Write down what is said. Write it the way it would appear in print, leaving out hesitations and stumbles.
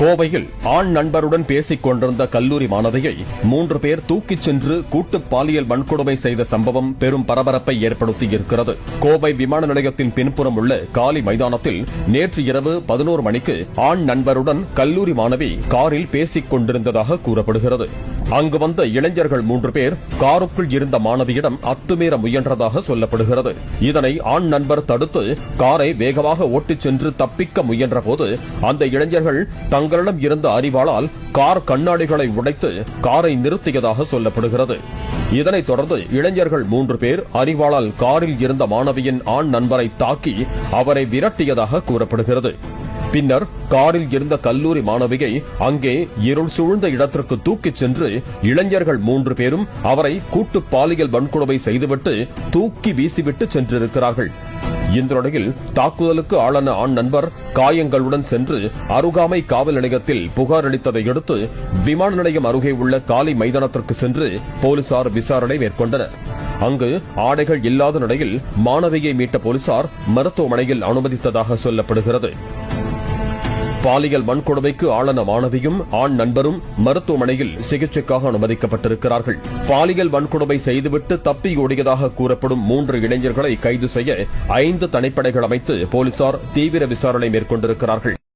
கோவையில் ஆண் நண்பருடன் பேசிக் கொண்டிருந்த கல்லூரி மாணவியை 3 பேர் தூக்கிச் சென்று கூட்டு பாலியல் வன்கொடுமை செய்த சம்பவம் பெரும் பரபரப்பை ஏற்படுத்தியிருக்கிறது. கோவை விமான நிலையத்தின் பின்புறம் உள்ள காலி மைதானத்தில் நேற்று இரவு 11 மணிக்கு ஆண் நண்பருடன் கல்லூரி மாணவி காரில் பேசிக் கொண்டிருந்ததாக கூறப்படுகிறது. அங்கு வந்த இளைஞர்கள் 3 பேர் காருக்குள் இருந்த மாணவியிடம் அத்துமீற முயன்றதாக சொல்லப்படுகிறது. இதனை ஆண் நண்பர் தடுத்து காரை வேகமாக ஓட்டிச் சென்று தப்பிக்க முயன்றபோது அந்த இளைஞர்கள் தங்களிடம் இருந்த அறிவாளால் கார் கண்ணாடிகளை உடைத்து காரை நிறுத்தியதாக சொல்லப்படுகிறது. இதனைத் தொடர்ந்து இளைஞர்கள் 3 பேர் அறிவாளால் காரில் இருந்த மாணவியின் ஆண் நண்பரை தாக்கி அவரை விரட்டியதாக கூறப்படுகிறது. பின்னர் காரில் இருந்த கல்லூரி மாணவியை அங்கே இருள் சூழ்ந்த இடத்திற்கு தூக்கிச் சென்று இளைஞர்கள் 3 பேரும் அவரை கூட்டு பாலியல் வன்கொடுமை செய்துவிட்டு தூக்கி வீசிவிட்டு சென்றிருக்கிறார்கள். இந்த நிலையில் தாக்குதலுக்கு ஆளான ஆண் நண்பர் காயங்களுடன் சென்று அருகாமை காவல் நிலையத்தில் புகார் அளித்ததை அடுத்து விமான நிலையம் அருகே உள்ள காலி மைதானத்திற்கு சென்று போலீசார் விசாரணை மேற்கொண்டனர். அங்கு ஆடைகள் இல்லாத நிலையில் மாணவியை மீட்ட போலீசார் மருத்துவமனையில் அனுமதித்ததாக சொல்லப்படுகிறது. பாலியல் வன்கொடுமைக்கு ஆளான மாணவியும் ஆண் நண்பரும் மருத்துவமனையில் சிகிச்சைக்காக அனுமதிக்கப்பட்டிருக்கிறார்கள். பாலியல் வன்கொடுமை செய்துவிட்டு தப்பி ஓடியதாக கூறப்படும் 3 இளைஞர்களை கைது செய்ய 5 தனிப்படைகள் அமைத்து போலீசார் தீவிர விசாரணை மேற்கொண்டிருக்கிறார்கள்.